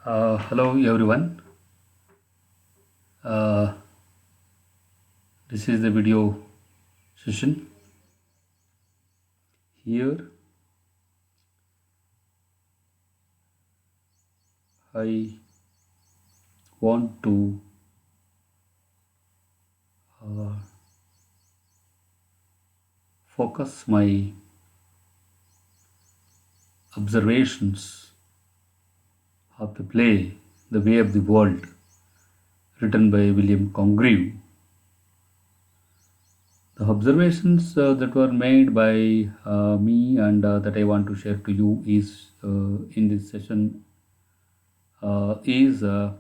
Hello everyone. Uh, this is the video session. Here I want to uh, focus my observations of the play The Way of the World, written by William Congreve. The observations that were made by me and that I want to share to you is in this session is the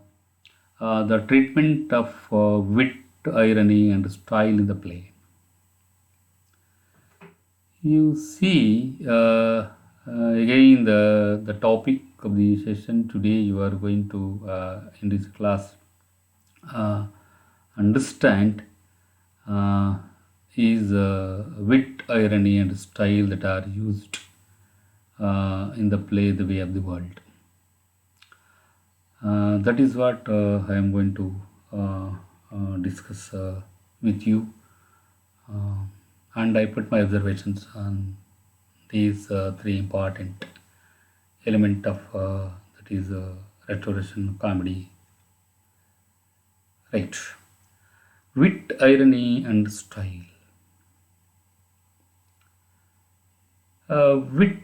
treatment of wit, irony, and style in the play. You see, again, the topic of the session today, you are going to, in this class, uh, understand uh, is wit, irony, and style that are used in the play The Way of the World. That is what I am going to discuss with you, uh, and I put my observations on these three important element of that is restoration comedy, right? Wit, irony, and style. Wit,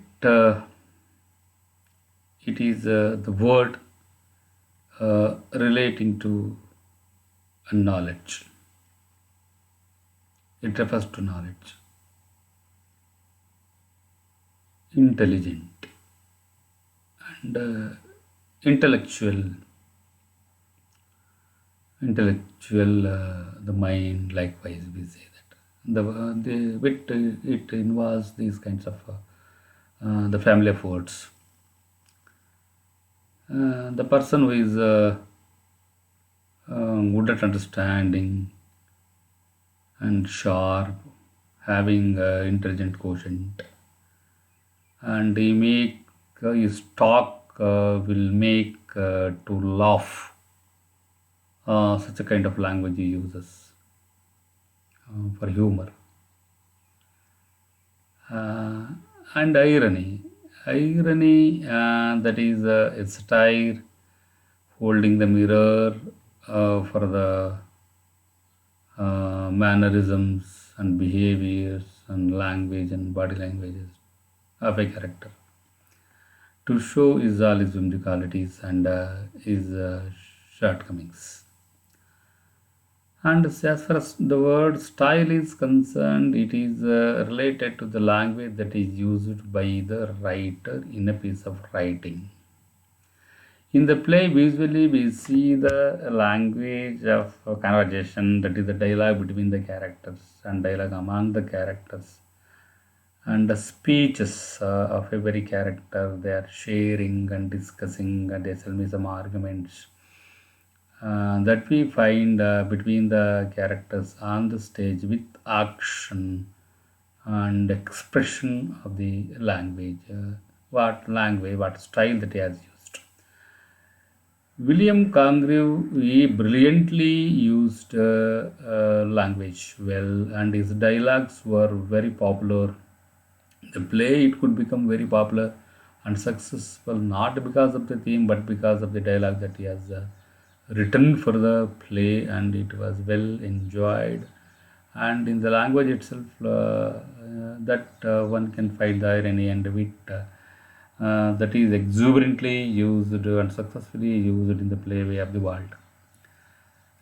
it is the word relating to knowledge. It refers to knowledge, intelligent, and intellectual. The mind. Likewise, we say that the wit it involves these kinds of the family of words. The person who is good at understanding and sharp, having intelligent quotient, and he make his talk will make to laugh. Such a kind of language he uses for humor. Uh, and irony. Irony, that is a satire holding the mirror for the mannerisms and behaviors and language and body languages of a character to show his all his whimsicalities and his shortcomings. And as far as the word style is concerned, it is related to the language that is used by the writer in a piece of writing. In the play, visually, we see the language of conversation, that is the dialogue between the characters and dialogue among the characters, and the speeches of every character. They are sharing and discussing, and they tell me some arguments that we find between the characters on the stage with action and expression of the language. What style that he has used. William Congreve, he brilliantly used language well, and his dialogues were very popular. The play it could become very popular and successful not because of the theme but because of the dialogue that he has written for the play, and it was well enjoyed. And in the language itself, that one can find the irony and wit. That is exuberantly used and successfully used in the play Way of the World.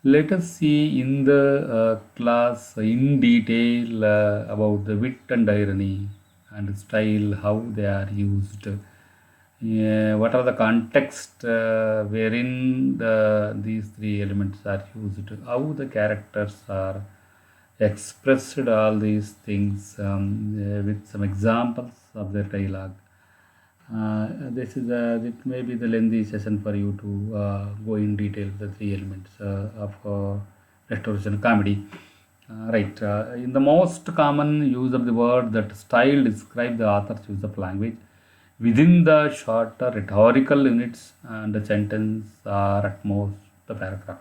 Let us see in the class in detail about the wit and irony and style, how they are used. Yeah, what are the context wherein these three elements are used, how the characters are expressed, all these things with some examples of the dialogue. This is it may be the lengthy session for you to go in detail the three elements of restoration comedy. Right. In the most common use of the word that style describe the author's use of language. within the shorter rhetorical units and the sentence or at most the paragraph.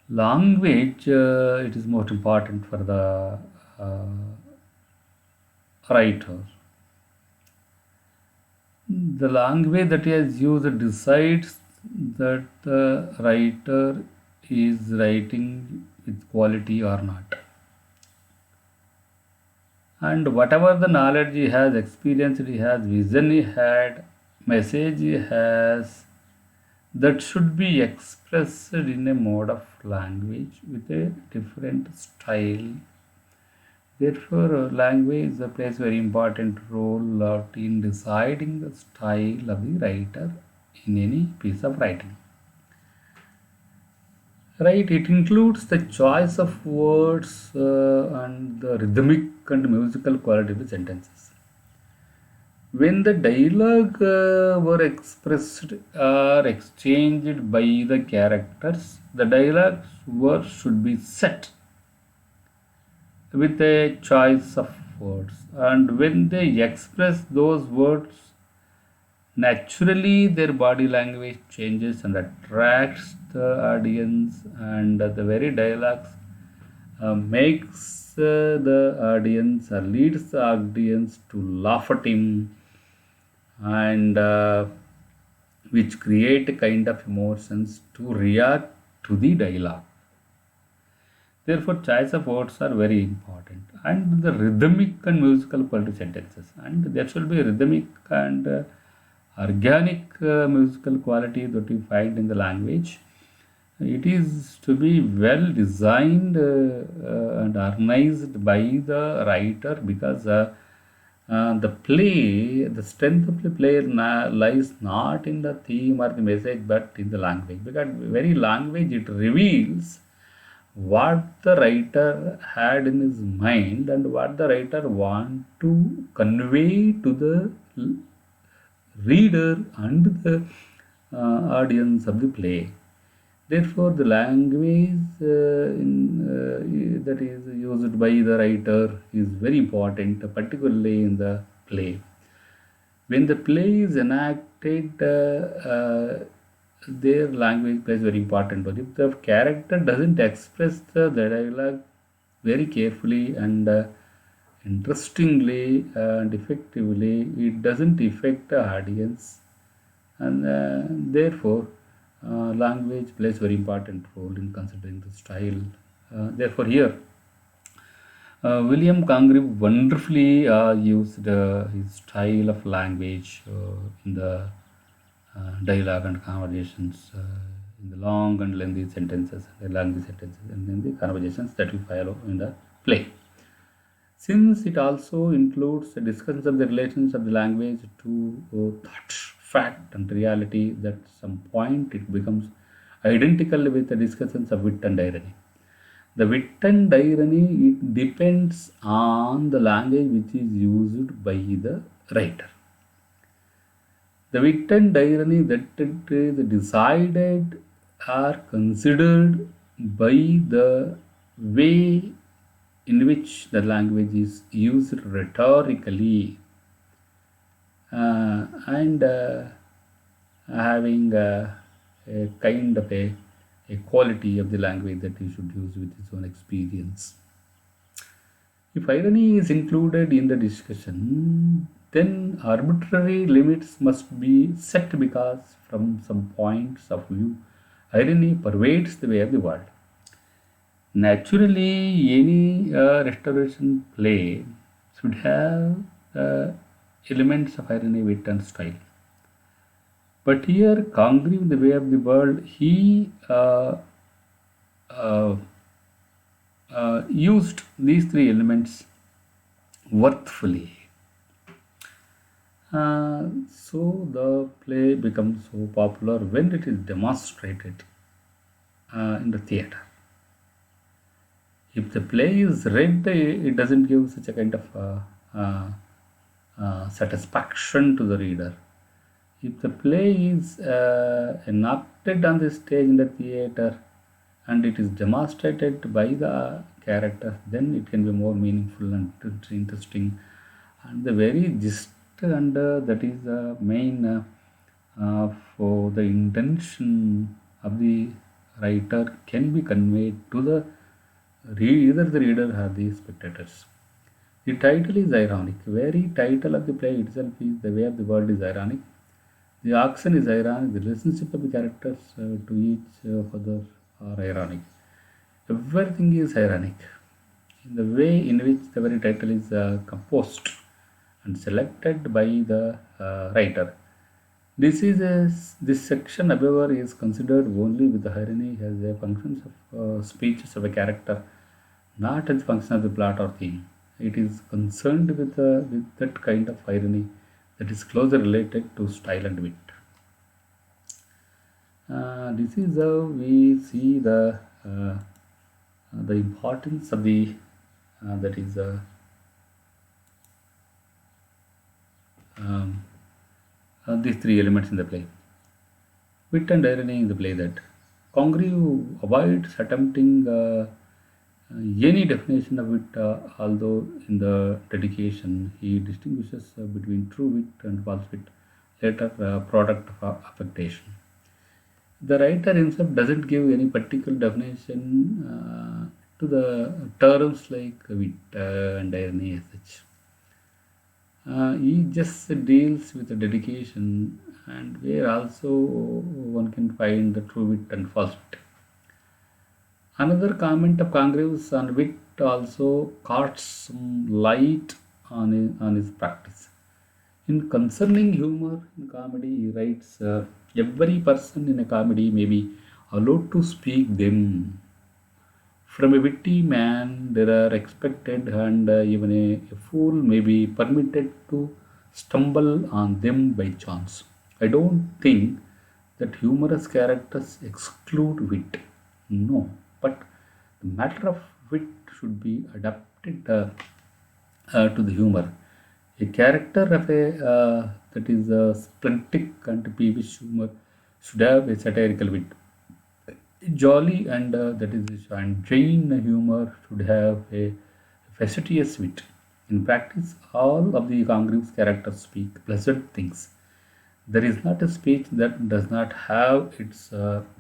Language, it is most important for the uh, writer. The language that he has used decides that the writer is writing with quality or not. And whatever the knowledge he has, experience he has, vision he had, message he has, that should be expressed in a mode of language with a different style. Therefore, language plays very important role in deciding the style of the writer in any piece of writing. Right, it includes the choice of words and the rhythmic and musical quality of the sentences. When the dialogue were expressed or exchanged by the characters, the dialogue's words should be set with a choice of words. And when they express those words, naturally their body language changes and attracts the audience, and the very dialogues makes the audience or leads the audience to laugh at him, and which create a kind of emotions to react to the dialogue. Therefore, choice of words are very important, and the rhythmic and musical quality sentences, and there should be rhythmic and organic musical quality that you find in the language. It is to be well designed and organized by the writer, because the play, the strength of the play lies not in the theme or the message, but in the language. Because very language it reveals what the writer had in his mind and what the writer want to convey to the reader and the audience of the play. Therefore, the language that is used by the writer is very important, particularly in the play. When the play is enacted, their language plays very important role. If the character doesn't express the dialogue very carefully and interestingly and effectively, it doesn't affect the audience, and therefore language plays very important role in considering the style. Therefore, here William Congreve wonderfully used his style of language in the dialogue and conversations, in the long and lengthy sentences, the lengthy sentences, and in the conversations that we follow in the play. Since it also includes the discussions of the relations of the language to thought, fact, and reality, that some point it becomes identical with the discussions of wit and irony. The wit and irony, it depends on the language which is used by the writer. The wit and irony that it is decided are considered by the way in which the language is used rhetorically, and having a kind of a quality of the language that you should use with its own experience. If irony is included in the discussion, then arbitrary limits must be set, because from some points of view, irony pervades the way of the world. Naturally, any restoration play should have uh, elements of irony, wit, and style. But here, Congreve, the way of the world, he uh, used these three elements worthfully. So the play becomes so popular when it is demonstrated in the theater. If the play is read, it doesn't give such a kind of satisfaction to the reader. If the play is enacted on the stage in the theater and it is demonstrated by the characters, then it can be more meaningful and interesting, and the very gist and that is the main for the intention of the writer can be conveyed to the either the reader or the spectators. The title is ironic. Very title of the play itself is the way of the world is ironic. The action is ironic. The relationship of the characters to each other are ironic. Everything is ironic. In the way in which the very title is composed and selected by the writer. This section, however, is considered only with the irony as a function of speeches of a character, not as a function of the plot or theme. It is concerned with that kind of irony that is closely related to style and wit. This is how we see the importance of the that is um, these three elements in the play. Wit and irony in the play that Congreve avoids attempting any definition of it, although in the dedication he distinguishes between true wit and false wit, later product of affectation. The writer himself doesn't give any particular definition to the terms like wit and irony as such. He just deals with the dedication, and where also one can find the true wit and false wit. Another comment of Congreve's on wit also casts some light on his practice. In concerning humor in comedy, he writes, every person in a comedy may be allowed to speak them. From a witty man, there are expected, and even a fool may be permitted to stumble on them by chance. I don't think that humorous characters exclude wit. No, but the matter of wit should be adapted to the humor. A character of a that is a splentic and peevish humor should have a satirical wit. Jolly and that is and Jane humor should have a facetious wit. In practice, all of the Congreve's characters speak pleasant things. There is not a speech that does not have its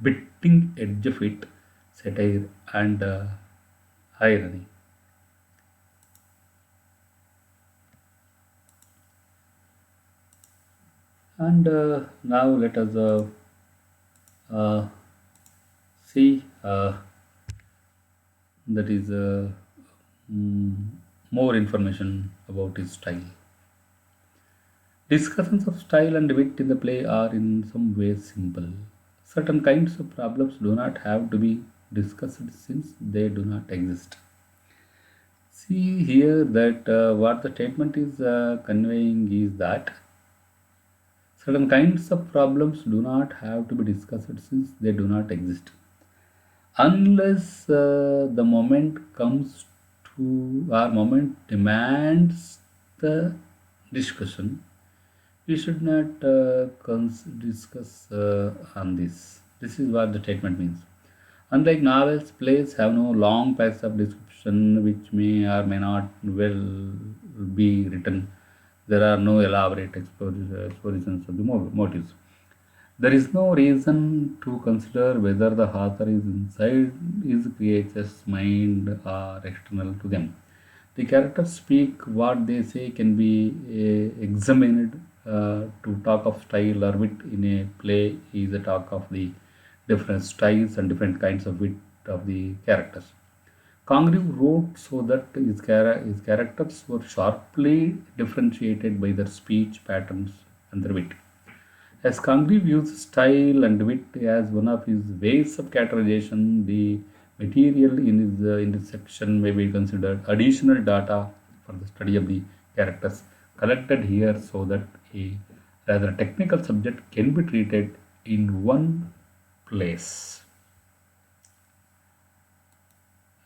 biting edge of it, satire and irony. And now let us uh, see that is mm, more information about his style. Discussions of style and wit in the play are in some ways simple. Certain kinds of problems do not have to be discussed since they do not exist. See here that what the statement is conveying is that certain kinds of problems do not have to be discussed since they do not exist. Unless the moment comes to our moment demands the discussion, we should not discuss on this. This is what the statement means. Unlike novels, plays have no long passage of description which may or may not well be written. There are no elaborate expositions of the motives. There is no reason to consider whether the author is inside his creature's mind or external to them. The characters speak, what they say can be examined. To talk of style or wit in a play is a talk of the different styles and different kinds of wit of the characters. Congreve wrote so that his characters were sharply differentiated by their speech patterns and their wit. As Congreve used style and wit as one of his ways of categorization, the material in this section may be considered additional data for the study of the characters collected here so that a rather technical subject can be treated in one place.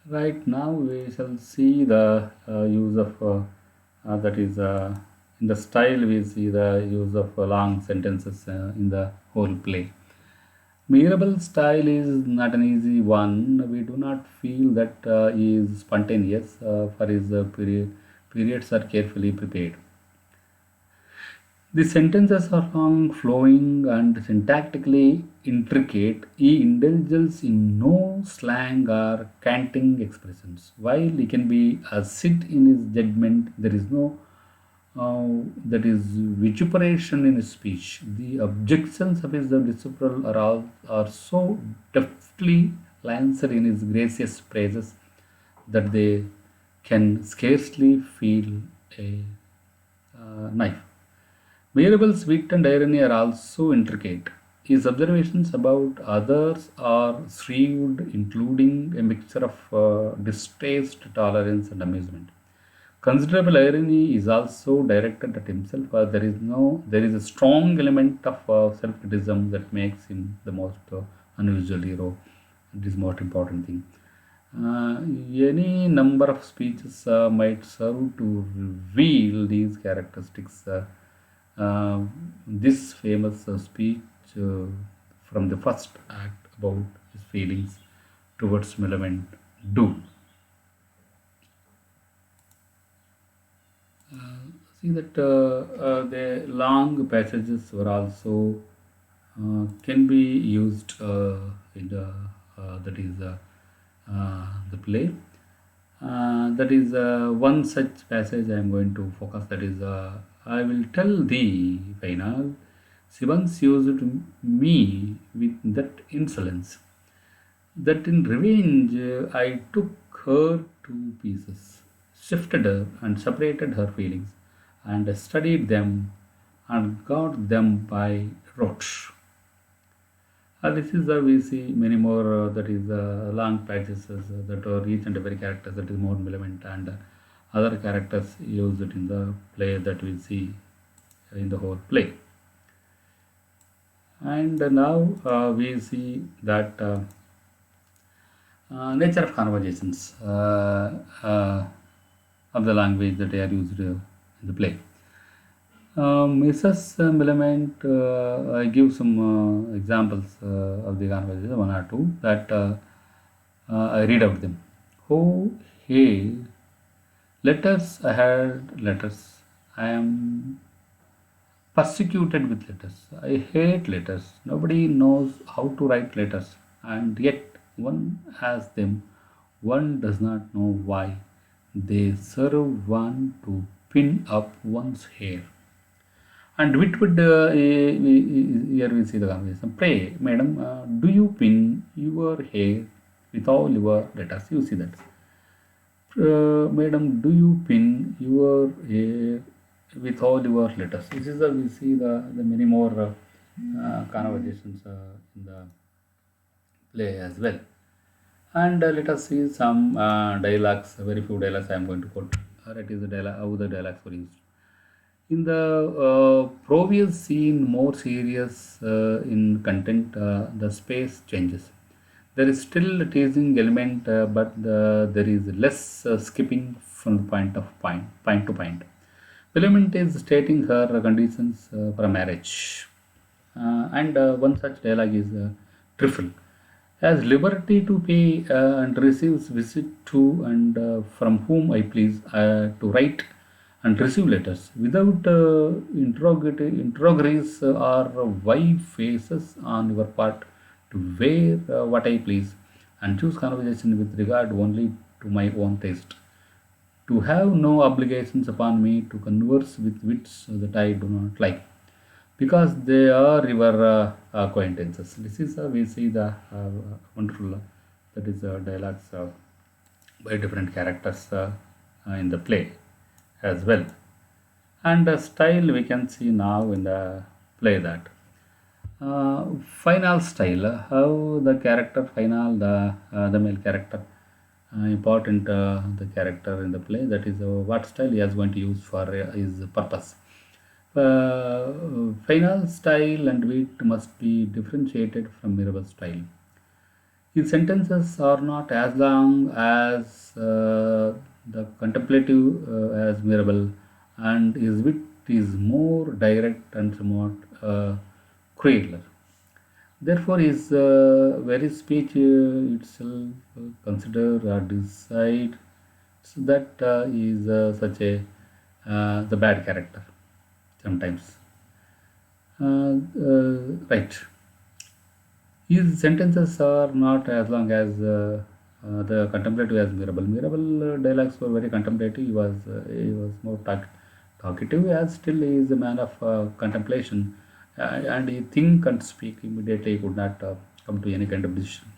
Right now, we shall see the use of that is in the style. We see the use of long sentences in the whole play. Mirabel's style is not an easy one. We do not feel that he is spontaneous, for his periods are carefully prepared. The sentences are long, flowing, and syntactically intricate. He indulges in no slang or canting expressions. While he can be acid in his judgment, there is no that is vituperation in his speech. The objections of his disciple are so deftly lanced in his gracious praises that they can scarcely feel a knife. Mirabelle's wit and irony are also intricate. His observations about others are shrewd, including a mixture of distaste, tolerance, and amusement. Considerable irony is also directed at himself. There is a strong element of self-criticism that makes him the most unusual hero. It is most important thing. Uh, any number of speeches might serve to reveal these characteristics. Uh, this famous speech uh, from the first act about his feelings towards Millamant do. See that the long passages were also can be used in the play. That is one such passage I am going to focus. That is, I will tell thee, Final, she once used me with that insolence, that in revenge I took her to pieces, shifted her and separated her feelings, and studied them and got them by rote. This is we see many more that is long patches that are each and every character that is more relevant and other characters used in the play that we see in the whole play. And now we see that nature of conversations of the language that they are used in the play. Mrs. Millamant, I give some examples of the conversation, one or two, that I read out them. Oh, hey, letters, I had letters. I am persecuted with letters. I hate letters. Nobody knows how to write letters, and yet one has them. One does not know why. They serve one to pin up one's hair. And Whitwood, here we see the conversation. Pray, madam, do you pin your hair with all your letters? You see that. Madam, do you pin your hair with all your letters? This is we see the many more conversations in the play as well. And let us see some dialogues, very few dialogues I am going to quote. It is the dialogue, how the dialogues were used. In the previous scene, more serious in content, the space changes. There is still a teasing element, but there is less skipping from the point to point. Filament is stating her conditions for marriage. And one such dialogue is Trifle has liberty to pay and receives visit to and from whom I please to write and receive letters without interrogatories or why faces on your part to wear what I please and choose conversation with regard only to my own taste to have no obligations upon me to converse with wits that I do not like because they are your acquaintances. This is we see the wonderful that is dialogues by different characters in the play as well. And the style we can see now in the play that final style, how the character final, the male character, important the character in the play that is what style he is going to use for his purpose. Final style and wit must be differentiated from Mirabel's style. His sentences are not as long as the contemplative as Mirabel, and his wit is more direct and somewhat crueler. Therefore, his very speech itself consider or decide so that he is such a the bad character sometimes. Right. His sentences are not as long as the contemplative as Mirabal. Mirabal dialogues were very contemplative. He was more talkative, as still he is a man of contemplation, and he think and speak immediately. He could not come to any kind of decision,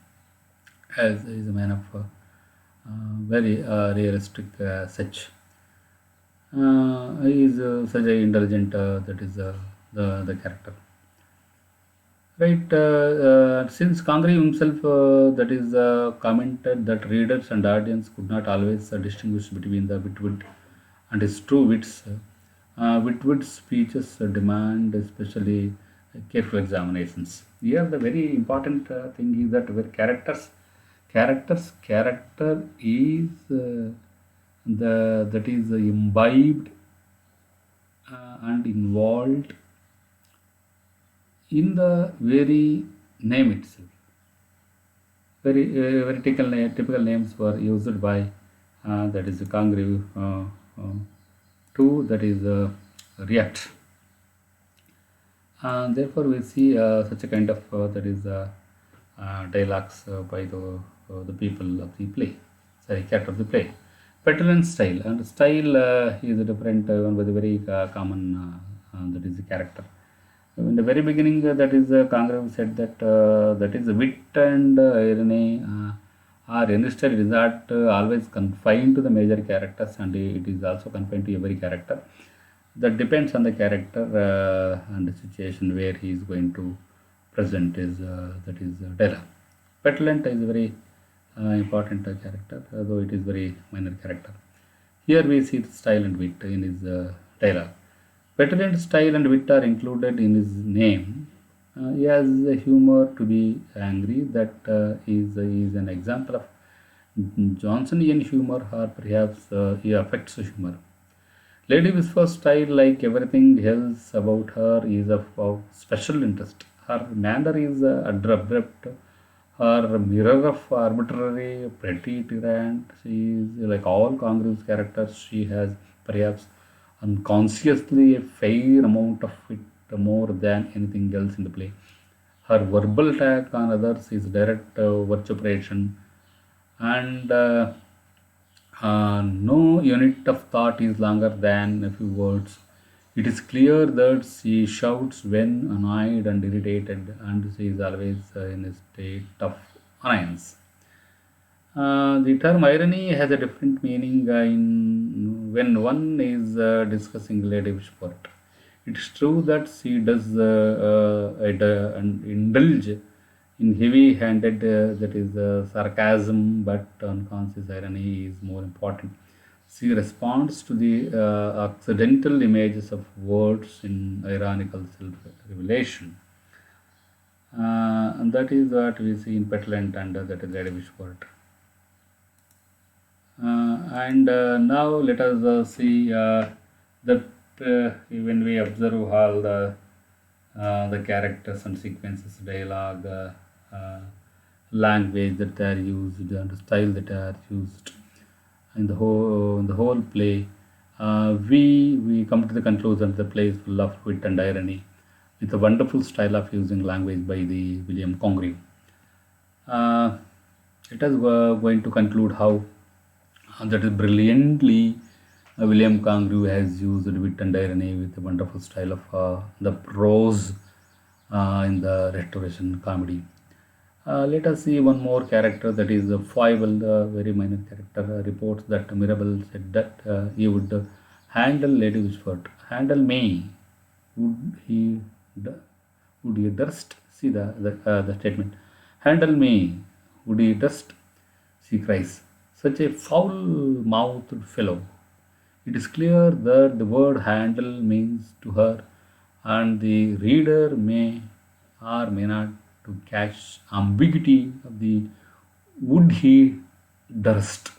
as he is a man of very realistic such. He is such a intelligent. That is the character. Right, since Congreve himself, that is, commented that readers and audience could not always distinguish between the Witwoud and his true wits. Witwood's speeches demand especially careful examinations. Here, the very important thing is that where character is the that is imbibed and involved in the very name itself. Very typical names were used by that is Congreve to that is React. And therefore, we see such a kind of that is dialogues by the people of the play, sorry, character of the play. Petulant style and style is a different one with a very common that is the character. In the very beginning, that is Congreve said that that is wit and irony are instead is not always confined to the major characters, and it is also confined to every character. That depends on the character and the situation where he is going to present his that is dialogue. Petulant is a very important character, though it is very minor character. Here we see the style and wit in his dialogue. Petulant style and wit are included in his name. He has a humor to be angry. That is an example of Johnsonian humor, or perhaps he affects humor. Lady Whisper's style, like everything else about her, is of special interest. Her manner is abrupt. Her mirror of arbitrary, pretty tyrant. She is like all Congreve's characters. She has perhaps unconsciously a fair amount of it, more than anything else in the play. Her verbal attack on others is direct vituperation, and no unit of thought is longer than a few words. It is clear that she shouts when annoyed and irritated, and she is always in a state of annoyance. The term irony has a different meaning in when one is discussing Lady Wishport. It's true that she does indulge in heavy-handed that is sarcasm, but unconscious irony is more important. She responds to the accidental images of words in ironical self-revelation. And that is what we see in Petulant and that is Lady Wishport. And now let us see that when we observe all the characters and sequences, dialogue, language that they are used, and style that are used in the whole play, we come to the conclusion that the play is full of wit and irony, with a wonderful style of using language by the William Congreve. Uh, Let us going to conclude how that is brilliantly William Congreve has used wit and irony with a wonderful style of the prose in the Restoration comedy. Let us see one more character, that is Foible, the very minor character, reports that Mirabell said that he would handle Lady Wishford. Handle me. Would he, would he durst? See the statement. Handle me. Would he durst? She cries. Such a foul mouthed fellow. It is clear that the word handle means to her, and the reader may or may not to catch ambiguity of the would he durst.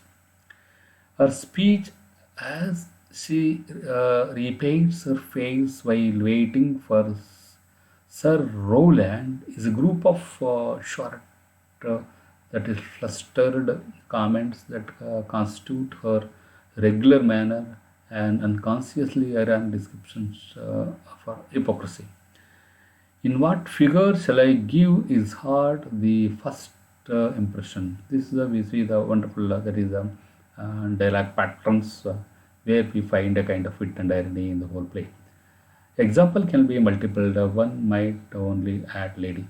Her speech as she repaints her face while waiting for Sir Rowland is a group of short, uh, that is flustered comments that constitute her regular manner and unconsciously ironic descriptions of her hypocrisy. In what figure shall I give is hard the first impression. This is we see the wonderful that is dialogue patterns where we find a kind of wit and irony in the whole play. Example can be multiple. The one might only add lady.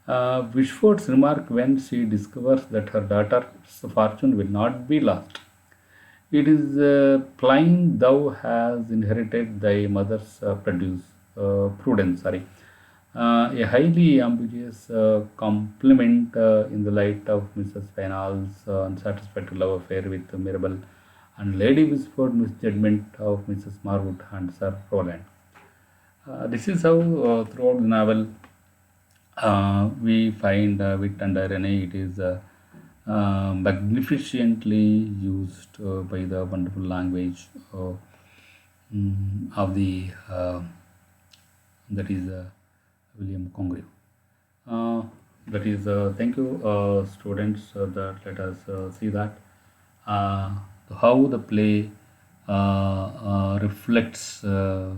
Wishford's remark when she discovers that her daughter's fortune will not be lost. It is plain thou has inherited thy mother's prudence. Sorry, a highly ambiguous compliment in the light of Mrs. Fainall's unsatisfactory love affair with Mirabel and Lady Whispered misjudgment of Mrs. Marwood and Sir Roland. This is how throughout the novel we find wit and irony. It is magnificently used by the wonderful language of the that is William Congreve. That is thank you, students. That let us see that uh, how the play reflects the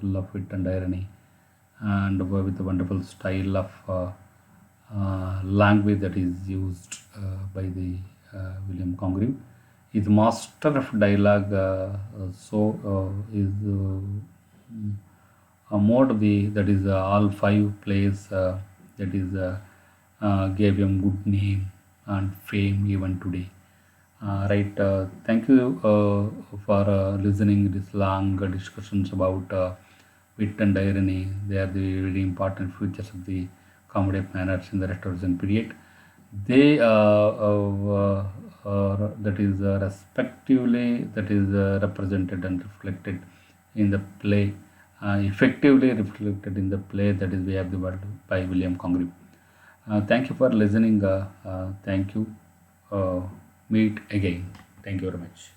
full of wit and irony, and with the wonderful style of language that is used by the William Congreve. Is master of dialogue. Is more the that is all five plays that is gave him good name and fame even today. Right. Thank you for listening this long discussions about wit and irony. They are the very important features of the comedy of manners in the Restoration period. They that is respectively that is represented and reflected in the play, effectively reflected in the play that is We Have the World by William Congreve. Thank you for listening. Thank you. Meet again. Thank you very much.